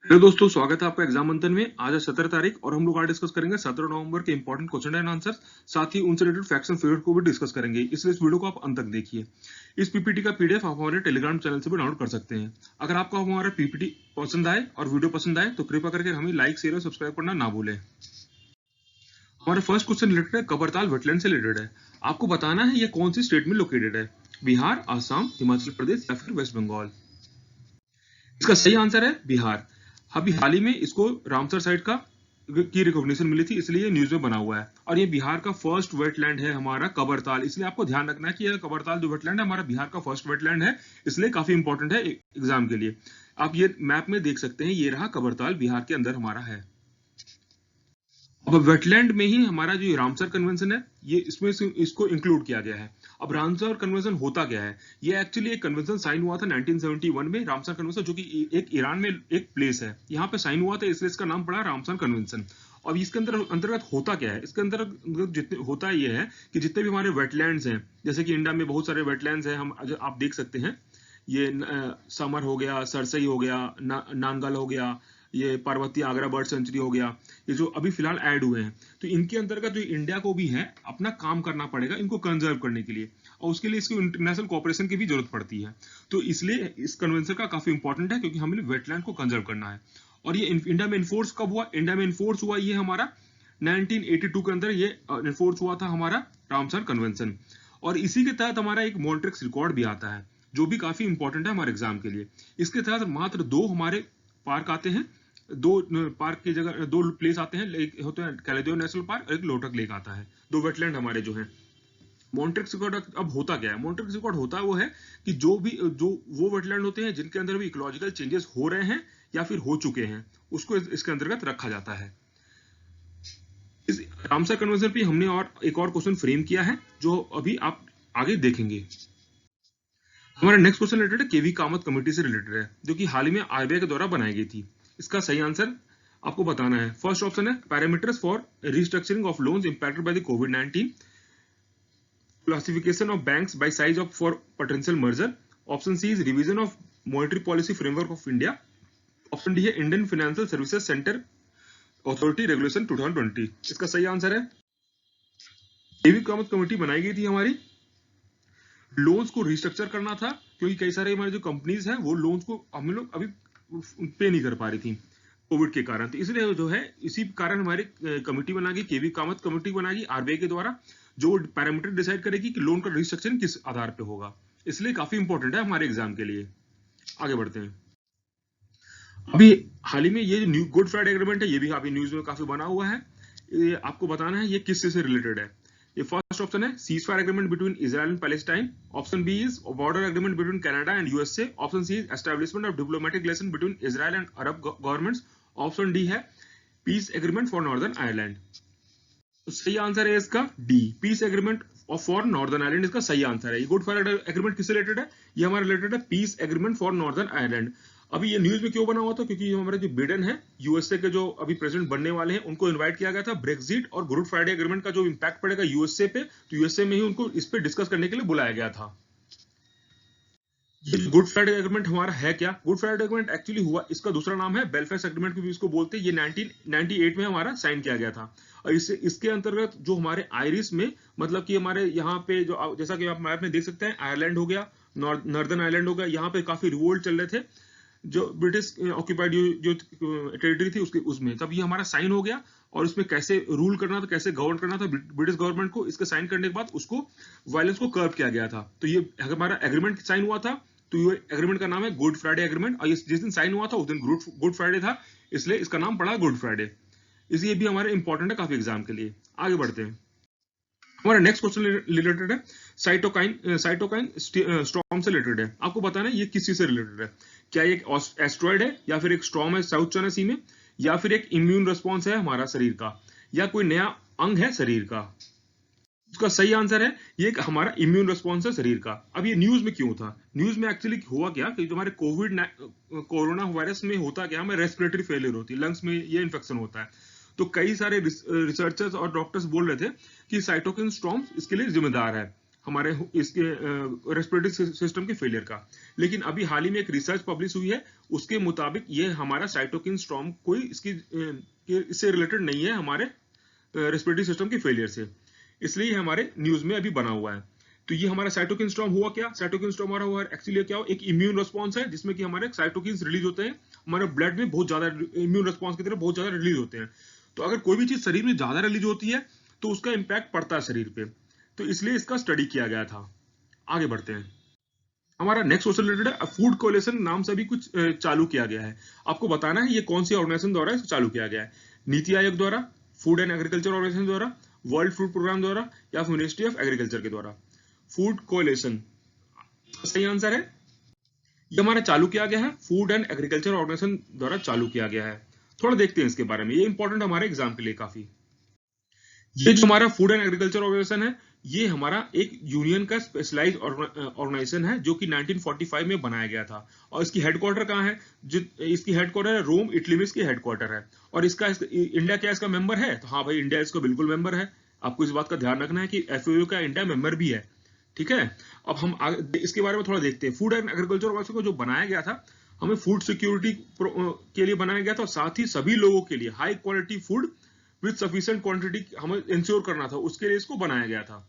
Hello दोस्तों, स्वागत है आपका एग्जाम मंथन में। आज है 17 तारीख और हम लोग आज डिस्कस करेंगे 17 नवंबर के इंपॉर्टेंट क्वेश्चन एंड आंसर। साथ ही उनसे रिलेटेड फैक्ट्स एंड फिगर को भी डिस्कस करेंगे, इसलिए इस वीडियो को आप अंत तक देखिए। इस पीपीटी का पीडीएफ आप हमारे टेलीग्राम चैनल से भी डाउनलोड कर सकते हैं। अगर आपको हमारा पीपीटी पसंद आए और वीडियो पसंद आए तो कृपया करके हमें लाइक, शेयर और सब्सक्राइब करना ना भूलें। हमारा फर्स्ट क्वेश्चन रिलेटेड है, कबरताल वेटलैंड से रिलेटेड है। आपको बताना है ये कौन सी स्टेट में लोकेटेड है, बिहार, आसाम, हिमाचल प्रदेश या फिर वेस्ट बंगाल। इसका सही आंसर है बिहार। अभी हाल ही में इसको रामसर साइट का की रिकॉग्निशन मिली थी, इसलिए न्यूज में बना हुआ है। और ये बिहार का फर्स्ट वेटलैंड है हमारा कबरताल, इसलिए आपको ध्यान रखना है कि यह कबरताल जो वेटलैंड है हमारा बिहार का फर्स्ट वेटलैंड है, इसलिए काफी इंपॉर्टेंट है एग्जाम के लिए। आप ये मैप में देख सकते हैं, ये रहा कबरताल, बिहार के अंदर हमारा है। अब वेटलैंड में ही हमारा जो रामसर कन्वेंशन है, ये इसमें इसको इंक्लूड किया गया है। अब रामसर कन्वेंशन होता क्या है, ये एक्चुअली एक कन्वेंशन साइन हुआ था 1971 में, रामसर कन्वेंशन, जो कि एक ईरान में एक प्लेस है, यहाँ पे साइन हुआ था, इसलिए इसका नाम पड़ा रामसर कन्वेंशन। अब इसके अंदर अंतर्गत होता क्या है, इसके अंदर जितने होता ये है कि जितने भी हमारे वेटलैंड्स हैं, जैसे कि इंडिया में बहुत सारे वेटलैंड्स हैं, हम आप देख सकते हैं, ये समर हो गया, सरसई हो गया, नांगल हो गया, ये पार्वती आगरा बर्ड सेंचुरी हो गया, ये जो अभी फिलहाल ऐड हुए हैं। तो इनके अंतर्गत जो इंडिया को भी है अपना काम करना पड़ेगा इनको कंजर्व करने के लिए, और उसके लिए इसको इंटरनेशनल कोऑपरेशन की भी जरूरत पड़ती है। तो इसलिए इस कन्वेंशन का काफी इंपॉर्टेंट है, क्योंकि हमें वेटलैंड को कंजर्व करना है। और ये इंडिया में इन्फोर्स कब हुआ, इंडिया में इन्फोर्स हुआ ये हमारा 1982 के अंदर ये इन्फोर्स हुआ था हमारा रामसर कन्वेंशन। और इसी के तहत हमारा एक मॉन्ट्रिक्स रिकॉर्ड भी आता है, जो भी काफी इंपॉर्टेंट है हमारे एग्जाम के लिए। इसके तहत मात्र दो हमारे पार्क आते हैं, दो पार्क की जगह दो प्लेस आते हैं, एक होते हैं कैलेडोनियन नेशनल पार्क और एक लोटक लेक आता है, दो वेटलैंड हमारे जो हैं। मॉन्ट्रिक्स रिकॉर्ड अब होता क्या है, मॉन्ट्रिक्स रिकॉर्ड होता है वो है कि जो वो वेटलैंड होते हैं जिनके अंदर भी इकोलॉजिकल चेंजेस हो रहे हैं या फिर हो चुके हैं, उसको इसके अंतर्गत रखा जाता है। इस रामसर कन्वेंशन पे हमने और एक और क्वेश्चन फ्रेम किया है, जो अभी आप आगे देखेंगे। हमारा नेक्स्ट क्वेश्चन रिलेटेड है केवी कामत कमेटी से रिलेटेड है, जो कि हाल ही में आरबीआई के द्वारा बनाई गई थी। इसका सही आंसर आपको बताना है। फर्स्ट ऑप्शन है parameters for restructuring of loans impacted by the कोविड-19, classification of banks by size of for potential merger, option C is revision of monetary policy framework of India, option D है Indian financial services centre authority regulation 2020। इसका सही answer है केवी Kamat committee बनाई गई थी हमारी, loans को रिस्ट्रक्चर करना था, क्योंकि कई सारे हमारे जो कंपनीज हैं वो लोन्स को हम लोग अभी पे नहीं कर पा रही थी कोविड के कारण। तो इसलिए जो है इसी कारण हमारी कमेटी बना गई, केवी कामत कमेटी बनाई आरबीआई के द्वारा, जो पैरामीटर डिसाइड करेगी कि लोन का रिस्ट्रक्चरिंग किस आधार पे होगा। इसलिए काफी इंपॉर्टेंट है हमारे एग्जाम के लिए। आगे बढ़ते हैं। अभी हाल ही में ये जो गुड फ्राइडे एग्रीमेंट है, ये भी अभी न्यूज में काफी बना हुआ है। ये आपको बताना है ये किस से रिलेटेड है। ये फर्स्ट ऑप्शन है cease fire agreement between Israel and Palestine, option B is border agreement between Canada and USA, option C is establishment of diplomatic relation between Israel and Arab governments, option D है peace agreement for Northern Ireland. तो सही answer है इसका D, peace agreement for Northern Ireland इसका सही answer है। ये good Friday agreement किससे रिलेटेड है, ये हमारा रिलेटेड है peace agreement for Northern Ireland. अभी ये न्यूज में क्यों बना हुआ था, क्योंकि हमारे जो बिडेन है यूएसए के जो अभी प्रेसिडेंट बनने वाले हैं, उनको इनवाइट किया गया था ब्रेक्जिट और गुड फ्राइडे एग्रीमेंट का जो इंपैक्ट पड़ेगा यूएसए पे, तो यूएसए में ही उनको इस पे डिस्कस करने के लिए बुलाया गया था। ये गुड फ्राइडे एग्रीमेंट हमारा है क्या, गुड फ्राइडे एग्रीमेंट एक्चुअली हुआ, इसका दूसरा नाम है बेलफास्ट एग्रीमेंट भी इसको बोलते हैं। ये 1998 में हमारा साइन किया गया था। और इसके अंतर्गत जो हमारे आयरिश में, मतलब कि हमारे यहाँ पे जो, जैसा कि आप मैप में देख सकते हैं, आयरलैंड हो गया, नॉर्दर्न आयरलैंड हो गया, यहाँ पे काफी रिवोल्ट चल रहे थे, जो ब्रिटिश ऑक्यूपाइड जो टेरिटरी थी उसके, उसमें तब ये हमारा साइन हो गया। और उसमें कैसे रूल करना था, कैसे गवर्न करना था ब्रिटिश गवर्नमेंट को, इसके साइन करने के बाद उसको वायलेंस को कर्व किया गया था। तो ये हमारा एग्रीमेंट साइन हुआ था, तो ये एग्रीमेंट का नाम है गुड फ्राइडे एग्रीमेंट। और जिस दिन साइन हुआ था उस दिन गुड फ्राइडे था, इसलिए इसका नाम पड़ा गुड फ्राइडे। इसलिए भी हमारे इंपॉर्टेंट है काफी एग्जाम के लिए। आगे बढ़ते हैं। हमारा नेक्स्ट क्वेश्चन रिलेटेड है साइटोकाइन स्टॉर्म से रिलेटेड है। आपको बताना है ये किस चीज से रिलेटेड है, क्या ये एक एस्ट्रॉइड है, या फिर एक स्टॉर्म है साउथ चाइना सी में, या फिर एक इम्यून रिस्पॉन्स है हमारा शरीर का, या कोई नया अंग है शरीर का। उसका सही आंसर है ये हमारा इम्यून रिस्पॉन्स है शरीर का। अब ये न्यूज में क्यों था, न्यूज में एक्चुअली हुआ क्या कि जो हमारे कोरोना वायरस में होता क्या, हमें रेस्पिरेटरी फेलियर होती है, लंग्स में ये इन्फेक्शन होता है। तो कई सारे रिसर्चर्स और डॉक्टर्स बोल रहे थे कि साइटोकिन स्टॉर्म इसके लिए जिम्मेदार है। हमारे इसके रेस्पिरेटरी सिस्टम के फेलियर का। लेकिन अभी हाल ही में एक रिसर्च पब्लिश हुई है, उसके मुताबिक ये हमारा साइटोकिन स्टॉर्म कोई इससे रिलेटेड नहीं है हमारे रेस्पिरेटरी सिस्टम के फेलियर से, इसलिए हमारे न्यूज में अभी बना हुआ है। तो ये हमारा साइटोकिन स्टॉर्म हुआ क्या? साइटोकिन स्टॉर्म हमारा हुआ एक्चुअली क्या हो, एक इम्यून रिस्पॉन्स है जिसमें कि हमारे साइटोकिन्स रिलीज होते हैं, हमारे ब्लड में बहुत ज्यादा इम्यून रिस्पॉन्स की तरह बहुत ज्यादा रिलीज होते हैं। तो अगर कोई भी चीज शरीर में ज्यादा रिलीज होती है तो उसका इंपैक्ट पड़ता है शरीर पे, तो इसलिए इसका स्टडी किया गया था। आगे बढ़ते हैं। हमारा नेक्स्ट क्वेश्चन रिलेटेड है फूड कोलेशन नाम से भी कुछ चालू किया गया है। आपको बताना है ये कौन सी ऑर्गेनाइजेशन द्वारा इसको चालू किया गया है। नीति आयोग द्वारा, फूड एंड एग्रीकल्चर ऑर्गेनाइजेशन द्वारा, वर्ल्ड फूड प्रोग्राम द्वारा, या फिर मिनिस्ट्री ऑफ एग्रीकल्चर के द्वारा। फूड कोलेशन सही आंसर है। ये हमारा चालू किया गया है, फूड एंड एग्रीकल्चर ऑर्गेनाइजेशन द्वारा चालू किया गया है। थोड़ा देखते हैं इसके बारे में, ये इंपॉर्टेंट हमारे एग्जाम के लिए काफी। ये जो हमारा फूड एंड एग्रीकल्चर ऑर्गेनाइजेशन है, ये हमारा एक यूनियन का स्पेशलाइज्ड ऑर्गेनाइजेशन है जो कि 1945 में बनाया गया था। और इसकी हेडक्वार्टर कहाँ है? इसकी हेडक्वार्टर है रोम, इटली में इसकी हेडक्वार्टर है। और इंडिया क्या इसका मेंबर है? तो हाँ भाई, इंडिया इसका बिल्कुल मेंबर है। आपको इस बात का ध्यान रखना है कि एफएओ का इंडिया मेंबर भी है, ठीक है। अब हम इसके बारे में थोड़ा देखते हैं। फूड एंड एग्रीकल्चर ऑर्गेनाइजेशन को जो बनाया गया था, हमें फूड सिक्योरिटी के लिए बनाया गया था, और साथ ही सभी लोगों के लिए high quality food with sufficient quantity हमें इंश्योर करना था, उसके लिए इसको बनाया गया था।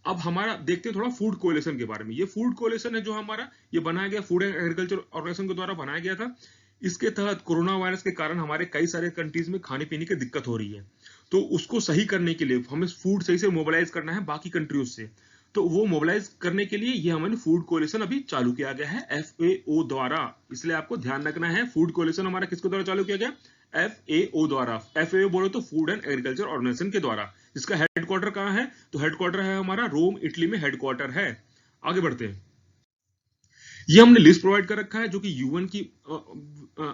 अब हमारा देखते हैं थोड़ा फूड कोलिशन के बारे में। ये फूड कोलिशन है जो हमारा ये बनाया गया, फूड एंड एग्रीकल्चर ऑर्गेनाइजेशन के द्वारा बनाया गया था। इसके तहत कोरोना वायरस के कारण हमारे कई सारे कंट्रीज में खाने पीने की दिक्कत हो रही है, तो उसको सही करने के लिए हमें फूड सही से मोबिलाइज करना है बाकी कंट्रीज से। तो वो मोबिलाइज करने के लिए ये हमारे फूड कोलिशन अभी चालू किया गया है एफएओ द्वारा, इसलिए आपको ध्यान रखना है फूड कोलिशन हमारा किसके द्वारा चालू किया गया? एफएओ द्वारा। एफएओ बोलो तो फूड एंड एग्रीकल्चर ऑर्गेनाइजेशन के द्वारा। इसका हेडक्वार्टर कहाँ है? तो हेडक्वार्टर है हमारा रोम, इटली में हेडक्वार्टर है। आगे बढ़ते हैं। ये हमने लिस्ट प्रोवाइड कर रखा है जो कि यूएन की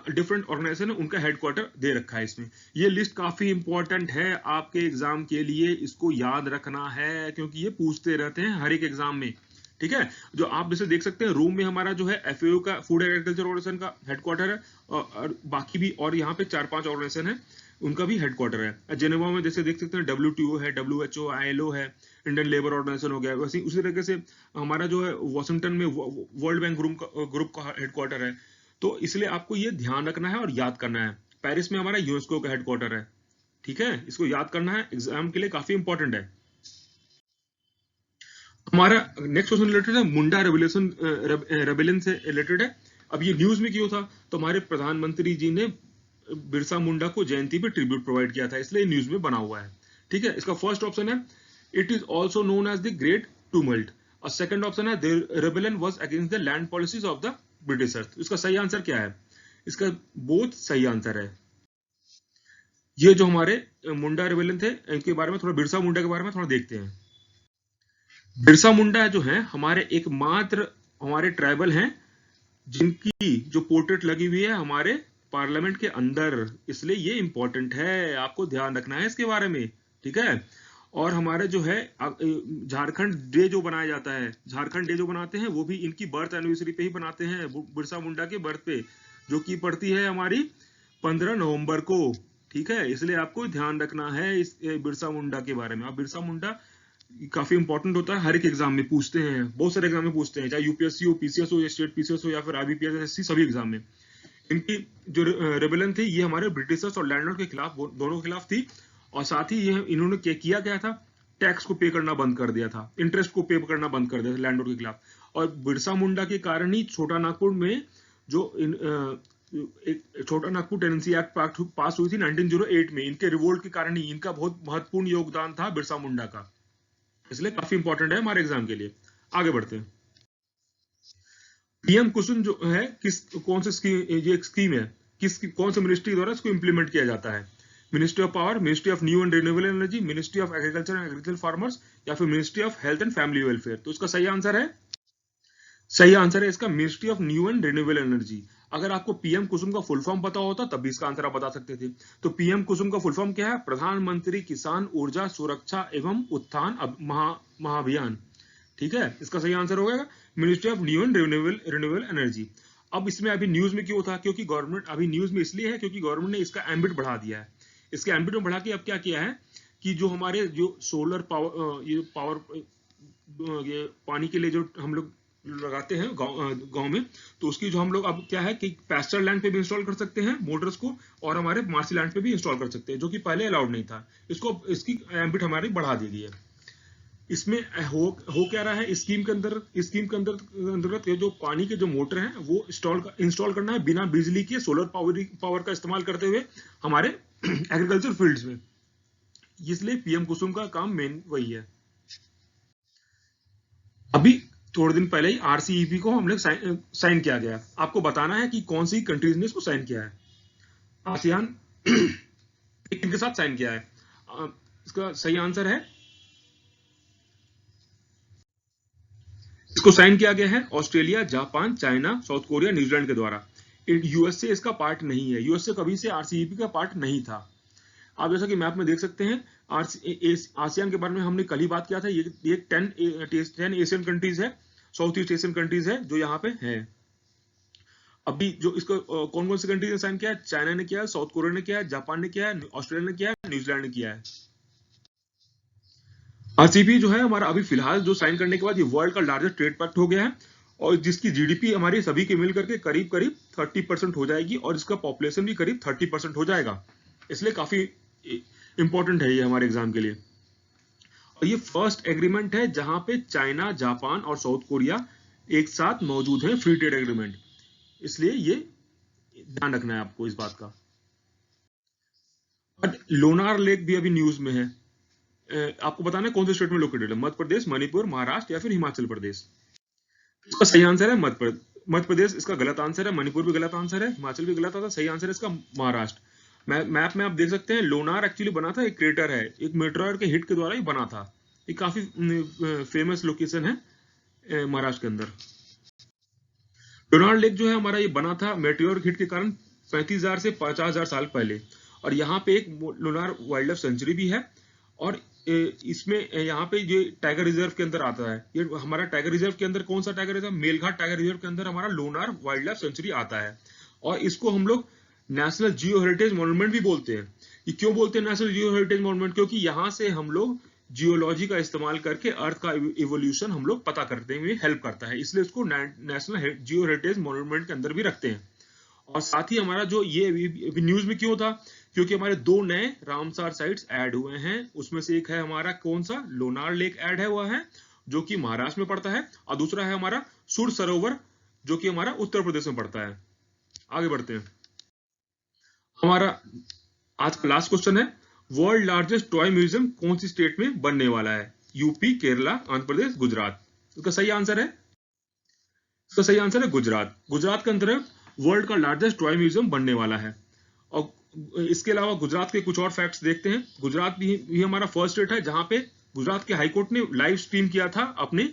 डिफरेंट ऑर्गेनाइजेशन है, उनका हेडक्वार्टर दे रखा है इसमें। ये लिस्ट काफी इंपॉर्टेंट है आपके एग्जाम के लिए, इसको याद रखना है क्योंकि ये पूछते रहते हैं हर एक एग्जाम में, ठीक है। जो आप जैसे देख सकते हैं, रोम में हमारा जो है एफएओ का फूड एंड एग्रीकल्चर ऑर्गेनाइजेशन का हेडक्वार्टर है, और बाकी भी और यहाँ पे 4-5 ऑर्गेनाइजेशन है, उनका भी हेडक्वार्टर है। जेनेवा में जैसे देख सकते हैं डब्ल्यूटीओ है, डब्ल्यूएचओ, आईएलओ है, इंडियन लेबर ऑर्गेनाइजेशन हो गया। वैसे उसी तरीके से हमारा जो है वॉशिंगटन में वर्ल्ड बैंक ग्रुप का हेडक्वार्टर है। तो इसलिए आपको ये ध्यान रखना है और याद करना है। पेरिस में हमारा यूनेस्को का हेडक्वार्टर है, ठीक है। इसको याद करना है, एग्जाम के लिए काफी इंपॉर्टेंट है। हमारा नेक्स्ट क्वेश्चन रिलेटेड है मुंडा रेबेलियन से रिलेटेड है। अब ये न्यूज में क्यों था? तो हमारे प्रधानमंत्री जी ने बिरसा मुंडा को जयंती पे ट्रिब्यूट प्रोवाइड किया था, इसलिए न्यूज में बना हुआ है, ठीक है। इसका फर्स्ट ऑप्शन है it is also known as the great tumult, और सेकंड ऑप्शन है the rebellion was against the land policies of the Britishers. इसका सही आंसर क्या है? इसका बोथ सही आंसर है। ये जो हमारे मुंडा रेबेलियन थे, इनके बारे में थोड़ा, बिरसा मुंडा के बारे में थोड़ा देखते हैं। बिरसा मुंडा जो है हमारे एकमात्र हमारे ट्राइबल हैं जिनकी जो पोर्ट्रेट लगी हुई है हमारे पार्लियामेंट के अंदर, इसलिए ये इंपॉर्टेंट है, आपको ध्यान रखना है इसके बारे में, ठीक है। और हमारे जो है झारखंड डे जो बनाया जाता है, झारखंड डे जो बनाते हैं वो भी इनकी बर्थ एनिवर्सरी पे ही बनाते हैं, बिरसा मुंडा के बर्थ पे, जो कि पड़ती है हमारी 15 नवंबर को, ठीक है। इसलिए आपको ध्यान रखना है इस बिरसा मुंडा के बारे में। अब बिरसा मुंडा काफी इंपॉर्टेंट होता है, हर एक एग्जाम में पूछते हैं, बहुत सारे एग्जाम में पूछते हैं, चाहे यूपीएससी हो, पीसीएस हो, या स्टेट पीसीएस हो, या फिर आईबीपीएस, एसएससी, सभी एग्जाम में। इनकी जो रेबेलियन थी ये हमारे ब्रिटिशर्स और लैंडलॉर्ड के खिलाफ, दोनों के खिलाफ थी। और साथ ही ये इन्होंने क्या किया गया था, टैक्स को पे करना बंद कर दिया था, इंटरेस्ट को पे करना बंद कर दिया था लैंडलॉर्ड के खिलाफ। और बिरसा मुंडा के कारण ही छोटा नागपुर में जो एक छोटा नागपुर टेनेंसी एक्ट पास हुई थी 1908 में, इनके रिवोल्ट के कारण ही, इनका बहुत महत्वपूर्ण योगदान था बिरसा मुंडा का, इसलिए काफी इंपॉर्टेंट है हमारे एग्जाम के लिए। आगे बढ़ते हैं। पीएम कुसुम जो है कौन सी स्कीम, ये एक स्कीम है, कौन से मिनिस्ट्री द्वारा इसको इंप्लीमेंट किया जाता है? Ministry of power, ministry of new and renewable energy, ministry of agriculture and agriculture farmers, या फिर ministry of health and family welfare. तो इसका सही आंसर है इसका ministry of new and renewable energy. अगर आपको पीएम कुसुम का फुल फॉर्म पता होता तब भी इसका आंसर आप बता सकते थे। तो पीएम कुसुम का फुल फॉर्म क्या है? प्रधानमंत्री किसान ऊर्जा सुरक्षा एवं उत्थान महाअभियान, ठीक है। इसका सही आंसर होगा ministry of new and renewable energy. अब इसमें अभी न्यूज में क्यों था? क्योंकि गवर्नमेंट अभी न्यूज में इसलिए है क्योंकि गवर्नमेंट ने इसका एम्बिट बढ़ा दिया है। इसके एम्बिट में बढ़ा के अब क्या किया है कि जो हमारे जो सोलर पावर, ये पावर ये पानी के लिए जो हम लोग लगाते हैं गांव में, तो उसकी जो हम लोग अब क्या है कि पैस्चर लैंड पे भी इंस्टॉल कर सकते हैं मोटर्स को, और हमारे मार्सी लैंड पे भी इंस्टॉल कर सकते हैं, जो कि पहले अलाउड नहीं था। इसकी एम्बिट हमारी बढ़ा दी गई है। इसमें हो क्या रहा है इस स्कीम के अंतर्गत ये जो पानी के जो मोटर हैं वो इंस्टॉल करना है बिना बिजली के, सोलर पावर का इस्तेमाल करते हुए हमारे एग्रीकल्चर फील्ड्स में। इसलिए पीएम कुसुम का काम मेन वही है। अभी थोड़े दिन पहले ही आरसीईपी को हमने साइन किया गया। आपको बताना है कि कौन सी कंट्रीज ने इसको साइन किया है। आसियान इनके साथ साइन किया है। इसका सही आंसर है, इसको साइन किया गया है Australia, Japan, China, south Korea, New Zealand के द्वारा। यूएसए इसका पार्ट नहीं है। यूएसए कभी से आरसीईपी का पार्ट नहीं था। आप जैसा कि मैप में देख सकते हैं, आसियान के बारे में हमने कल ही बात किया था। ये 10 एशियन कंट्रीज है, साउथ ईस्ट एशियन कंट्रीज है जो यहाँ पे है। अभी जो इसको कौन कौन सी कंट्रीज ने साइन किया है? चाइना ने किया है, साउथ कोरिया ने किया है, जापान ने किया है, ऑस्ट्रेलिया ने किया है, न्यूजीलैंड ने किया है। आरसीईपी जो है हमारा अभी फिलहाल जो साइन करने के बाद ये वर्ल्ड का लार्जेस्ट ट्रेड पैक्ट हो गया है, और जिसकी जीडीपी हमारी सभी के मिल करके करीब करीब 30% हो जाएगी, और इसका पॉपुलेशन भी करीब 30% हो जाएगा। इसलिए काफी इंपॉर्टेंट है ये हमारे एग्जाम के लिए। और ये फर्स्ट एग्रीमेंट है जहां पे चाइना, जापान और साउथ कोरिया एक साथ मौजूद हैं, फ्री ट्रेड एग्रीमेंट। इसलिए ये ध्यान रखना है आपको इस बात का। बट लोनार लेक भी अभी न्यूज में है। आपको बताना है कौन से स्टेट में लोकेटेड है? मध्य प्रदेश, मणिपुर, महाराष्ट्र या फिर हिमाचल प्रदेश? इसका सही आंसर है मध्य प्रदेश। इसका गलत आंसर है। मणिपुर भी गलत आंसर है, हिमाचल भी गलत आंसर। सही आंसर है इसका महाराष्ट्र। मैप में आप देख सकते हैं, लोनार एक्चुअली बना था, एक क्रेटर है, एक मेटेओर के हिट के द्वारा ही बना था। ये काफी फेमस लोकेशन है महाराष्ट्र के अंदर। लोनार लेक जो है हमारा, ये बना था मेटेओर हिट के कारण 35,000 से 50,000 साल पहले। और यहाँ पे एक लोनार वाइल्ड लाइफ सेंचुरी भी है, और इसमें यहाँ पे ये टाइगर रिजर्व के अंदर आता है। ये हमारा टाइगर रिजर्व के अंदर कौन सा tiger reserve? Melghat tiger reserve के अंदर हमारा लोनार वाइल्ड लाइफ सेंचुरी आता है। और इसको हम लोग नेशनल जियो हेरिटेज मॉन्यूमेंट भी बोलते हैं। ये क्यों बोलते हैं नेशनल जियो हेरिटेज मॉन्यूमेंट? क्योंकि यहाँ से हम लोग जियोलॉजी का इस्तेमाल करके अर्थ का इवोल्यूशन हम लोग पता करते हुए हेल्प करता है, इसलिए इसको नेशनल जियो हेरिटेज मॉन्यूमेंट के अंदर भी रखते हैं। और साथ ही हमारा जो ये न्यूज में क्यों था? क्योंकि हमारे 2 नए रामसार साइट्स ऐड हुए हैं। उसमें से एक है हमारा कौन सा? लोनार लेक ऐड है, हुआ है जो कि महाराष्ट्र में पड़ता है, और दूसरा है हमारा सुर सरोवर जो कि हमारा उत्तर प्रदेश में पड़ता है। आगे बढ़ते हैं। हमारा आज का लास्ट क्वेश्चन है, वर्ल्ड लार्जेस्ट टॉय म्यूजियम कौन सी स्टेट में बनने वाला है? यूपी, केरला, आंध्र प्रदेश, गुजरात? इसका सही आंसर है, गुजरात। गुजरात के अंदर वर्ल्ड का लार्जेस्ट टॉय म्यूजियम बनने वाला है। और इसके अलावा गुजरात के कुछ और फैक्ट्स देखते हैं। गुजरात भी हमारा फर्स्ट स्टेट है जहां पे गुजरात के हाईकोर्ट ने लाइव स्ट्रीम किया था अपने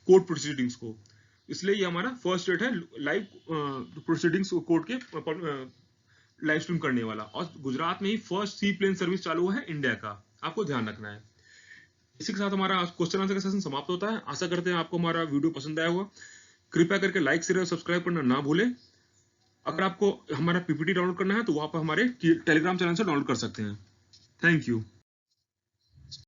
कोर्ट प्रोसीडिंग्स को, इसलिए ये हमारा फर्स्ट स्टेट है लाइव प्रोसीडिंग्स कोर्ट के लाइव स्ट्रीम करने वाला। और गुजरात में ही फर्स्ट सी प्लेन सर्विस चालू हुआ है इंडिया का, आपको ध्यान रखना है। इसी के साथ हमारा क्वेश्चन आंसर का सेशन समाप्त होता है। आशा करते हैं आपको हमारा वीडियो पसंद आया होगा। कृपया करके लाइक, शेयर और सब्सक्राइब करना ना भूलें। अगर आपको हमारा पीपीटी डाउनलोड करना है तो वहां पर हमारे टेलीग्राम चैनल से डाउनलोड कर सकते हैं। Thank you.